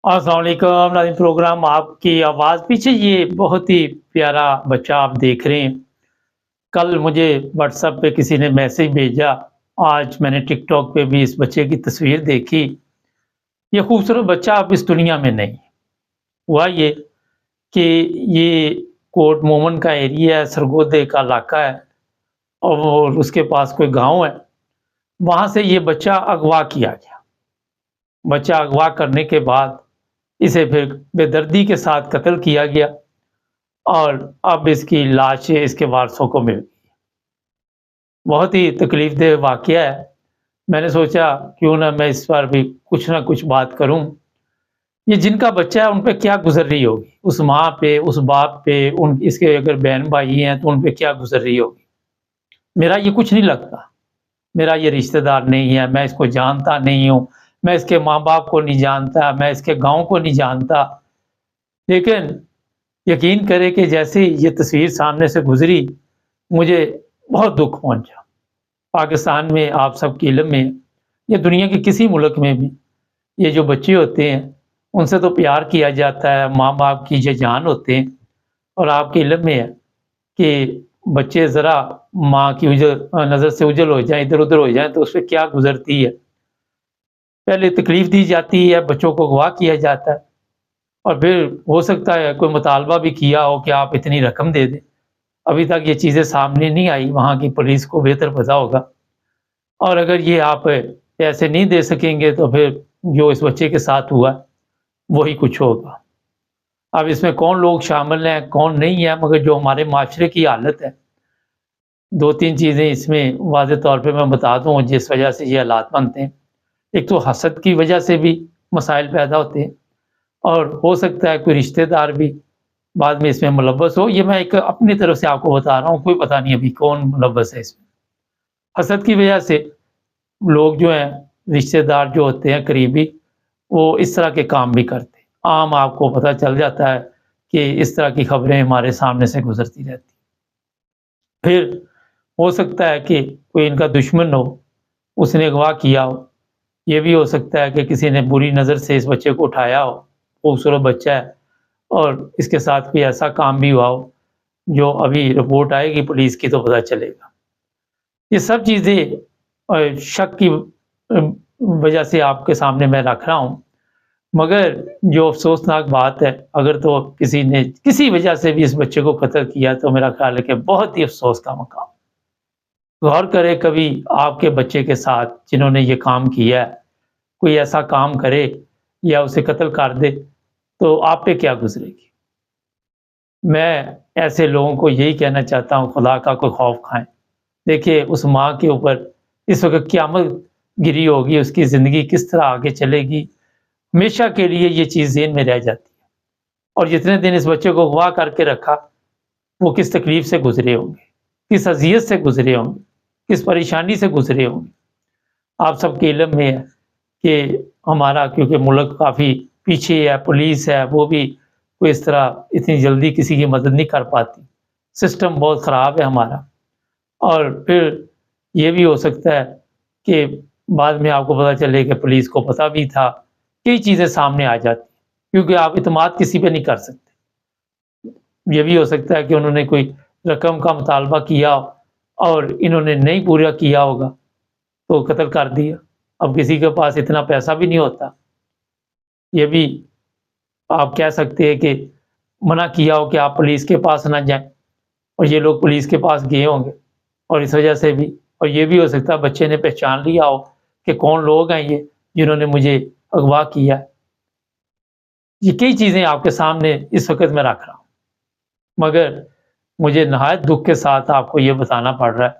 अस्सलाम वालेकुम नाज़रीन। प्रोग्राम आपकी आवाज़ पीछे ये बहुत ही प्यारा बच्चा आप देख रहे हैं। कल मुझे व्हाट्सएप पे किसी ने मैसेज भेजा, आज मैंने टिकटॉक पे भी इस बच्चे की तस्वीर देखी। ये खूबसूरत बच्चा अब इस दुनिया में नहीं। हुआ ये कि ये कोट मोमन का एरिया है, सरगोधे का इलाका है और उसके पास कोई गाँव है। वहाँ से ये बच्चा अगवा किया गया। बच्चा अगवा करने के बाद इसे फिर बेदर्दी के साथ कत्ल किया गया और अब इसकी लाश इसके वारसों को मिल गई। बहुत ही तकलीफ़देह वाक़या है। मैंने सोचा क्यों ना मैं इस पर भी कुछ ना कुछ बात करूँ। ये जिनका बच्चा है उन पे क्या गुज़र रही होगी, उस माँ पे, उस बाप पे, उन इसके अगर बहन-भाई हैं तो उन पे क्या गुज़र रही होगी। मेरा ये कुछ नहीं लगता, मेरा ये रिश्तेदार नहीं है, मैं इसको जानता नहीं हूँ, मैं इसके माँ-बाप को नहीं जानता, मैं इसके गाँव को नहीं जानता। लेकिन यकीन करें कि जैसे ही ये तस्वीर सामने से गुज़री, मुझे बहुत दुःख पहुँचा। पाकिस्तान में आप सबके इल्म में है, या दुनिया के किसी मुल्क में भी ये जो बच्चे होते हैं, उनसे तो प्यार किया जाता है, माँ-बाप की जो जान होते हैं और आपके इल्म में है कि बच्चे ज़रा माँ की नज़र से ओझल हो जाएँ, इधर-उधर हो जाएँ तो उसपे क्या गुज़रती है। पहले तकलीफ़ दी जाती है, बच्चों को अगवा किया जाता है और फिर हो सकता है कोई मुतालबा भी किया हो कि आप इतनी रकम दे दें। अभी तक ये चीज़ें सामने नहीं आई, वहाँ की पुलिस को बेहतर पता होगा। और अगर ये आप पैसे नहीं दे सकेंगे तो फिर जो इस बच्चे के साथ हुआ, वही कुछ होगा। अब इसमें कौन लोग शामिल हैं, कौन नहीं है, मगर जो हमारे माशरे की हालत है, 2-3 चीज़ें इसमें वाज़ेह तौर पे मैं बता दूँ जिस वजह से ये हालात बनते हैं। एक तो हसद की वजह से भी मसाइल पैदा होते हैं और हो सकता है कोई रिश्तेदार भी बाद में इसमें मुलव्वस हो। ये मैं एक अपनी तरफ से आपको बता रहा हूँ, कोई पता नहीं अभी कौन मुलव्वस है इसमें। हसद की वजह से लोग जो हैं, रिश्तेदार जो होते हैं करीबी, वो इस तरह के काम भी करते हैं। आम आपको पता चल जाता है कि इस तरह की खबरें हमारे सामने से गुज़रती रहती। फिर हो सकता है कि कोई इनका दुश्मन हो, उसने अगवा किया हो। ये भी हो सकता है कि किसी ने बुरी नज़र से इस बच्चे को उठाया हो, खूबसूरत बच्चा है और इसके साथ कोई ऐसा काम भी हुआ हो, जो अभी रिपोर्ट आएगी पुलिस की तो पता चलेगा। ये सब चीज़ें शक की वजह से आपके सामने मैं रख रहा हूँ। मगर जो अफ़सोसनाक बात है, अगर तो किसी ने किसी वजह से भी इस बच्चे को कत्ल किया तो मेरा ख़्याल है कि बहुत ही अफ़सोस का मकाम। गौर करें कभी आपके बच्चे के साथ जिन्होंने ये काम किया है, कोई ऐसा काम करे या उसे कत्ल कर दे, तो आप पे क्या गुज़रेगी? मैं ऐसे लोगों को यही कहना चाहता हूँ, खुदा का कोई खौफ खाएँ। देखिए उस माँ के ऊपर इस वक़्त क़यामत गिरी होगी, उसकी ज़िंदगी किस तरह आगे चलेगी, हमेशा के लिए ये चीज़ ज़हन में रह जाती है। और जितने दिन इस बच्चे को अगवा करके रखा, वो किस तकलीफ़ से गुज़रे होंगे, किस अज़ियत से गुज़रे होंगे, किस परेशानी से गुज़रे होंगे। आप सबके इल्म में है कि हमारा क्योंकि मुल्क काफ़ी पीछे है, पुलिस है, वो भी कोई इस तरह इतनी जल्दी किसी की मदद नहीं कर पाती। सिस्टम बहुत ख़राब है हमारा। और फिर ये भी हो सकता है कि बाद में आपको पता चले कि पुलिस को पता भी था, कई चीज़ें सामने आ जाती क्योंकि आप इत्मीनान किसी पे नहीं कर सकते। ये भी हो सकता है कि उन्होंने कोई रकम का मुतालबा किया और इन्होंने नहीं पूरा किया होगा, तो कत्ल कर दिया। अब किसी के पास इतना पैसा भी नहीं होता। ये भी आप कह सकते हैं कि मना किया हो कि आप पुलिस के पास ना जाएँ और ये लोग पुलिस के पास गए होंगे और इस वजह से भी और ये भी हो सकता है बच्चे ने पहचान लिया हो कि कौन लोग हैं ये जिन्होंने मुझे अगवा किया है। ये कई चीज़ें आपके सामने इस वक़्त मैं रख रहा हूँ, मगर मुझे नहायत दुःख के साथ आपको ये बताना पड़ रहा है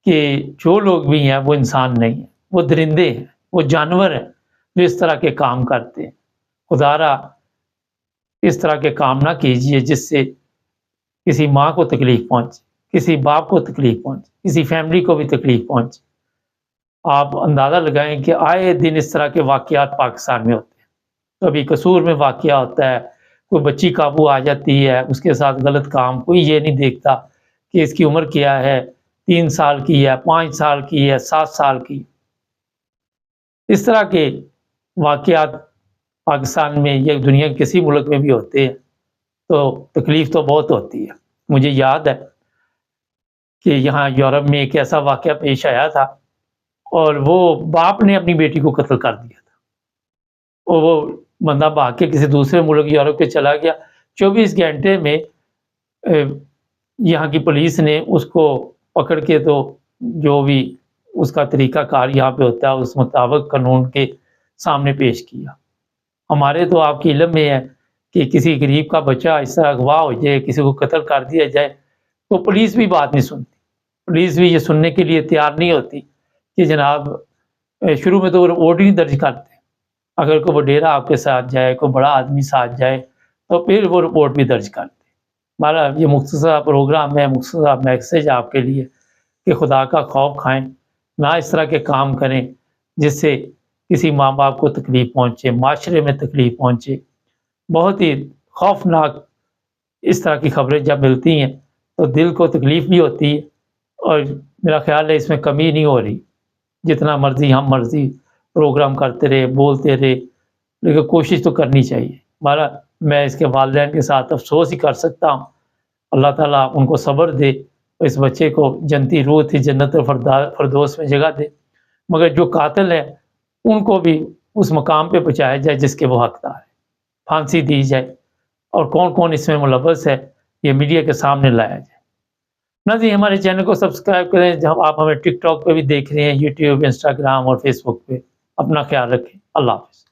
कि जो लोग भी हैं वो इंसान नहीं हैं, वो दरिंदे हैं, वो जानवर हैं, जो इस तरह के काम करते हैं। खुदारा इस तरह के काम ना कीजिए जिससे किसी माँ को तकलीफ़ पहुँचे, किसी बाप को तकलीफ़ पहुँचे, किसी फैमिली को भी तकलीफ़ पहुँचे। आप अंदाज़ा लगाएँ कि आए दिन इस तरह के वाक़यात पाकिस्तान में होते हैं। कभी कसूर में वाक़या होता है, कोई बच्ची काबू आ जाती है, उसके साथ गलत काम, कोई ये नहीं देखता कि इसकी उम्र क्या है, 3 साल की है, 5 साल की है, 7 साल की। इस तरह के वाक़यात پاکستان میں یا دنیا کے کسی ملک میں بھی ہوتے ہیں تو تکلیف تو بہت ہوتی ہے۔ مجھے یاد ہے کہ یہاں یورپ میں ایک ایسا واقعہ پیش آیا تھا اور وہ باپ نے اپنی بیٹی کو قتل کر دیا تھا، اور وہ بندہ بھاگ کے کسی دوسرے ملک یورپ کے چلا گیا۔ 24 گھنٹے میں یہاں کی پولیس نے اس کو پکڑ کے تو جو بھی اس کا طریقہ کار یہاں پہ ہوتا ہے اس مطابق قانون کے سامنے پیش کیا۔ ہمارے تو آپ کے علم میں ہے کہ کسی غریب کا بچہ اس طرح اغوا ہو جائے، کسی کو قتل کر دیا جائے تو پولیس بھی بات نہیں سنتی، پولیس بھی یہ سننے کے لیے تیار نہیں ہوتی کہ جناب شروع میں تو وہ رپورٹ ہی درج کرتے ہیں، اگر کوئی وڈیرا آپ کے ساتھ جائے، کوئی بڑا آدمی ساتھ جائے تو پھر وہ رپورٹ بھی درج کرتے ہیں۔ ہمارا یہ مختصر پروگرام ہے، مختصر میسیج آپ کے لیے کہ خدا کا خوف کھائیں، نہ اس طرح کے کام کریں جس سے کسی ماں باپ کو تکلیف پہنچے، معاشرے میں تکلیف پہنچے۔ بہت ہی خوفناک اس طرح کی خبریں جب ملتی ہیں تو دل کو تکلیف بھی ہوتی ہے، اور میرا خیال ہے اس میں کمی نہیں ہو رہی۔ جتنا مرضی ہم پروگرام کرتے رہے، بولتے رہے، لیکن کوشش تو کرنی چاہیے۔ میں اس کے والدین کے ساتھ افسوس ہی کر سکتا ہوں، اللہ تعالیٰ ان کو صبر دے اور اس بچے کو جنتی روح تھی جنت الفردوس میں جگہ دے، مگر جو قاتل ہیں ان کو بھی اس مقام پہ پہنچایا جائے جس کے وہ حقدار ہے، پھانسی دی جائے، اور کون کون اس میں ملوث ہے یہ میڈیا کے سامنے لایا جائے۔ ناظرین، ہمارے چینل کو سبسکرائب کریں، جب آپ ہمیں ٹک ٹاک پہ بھی دیکھ رہے ہیں، یوٹیوب، انسٹاگرام اور فیس بک پہ۔ اپنا خیال رکھیں، اللہ حافظ۔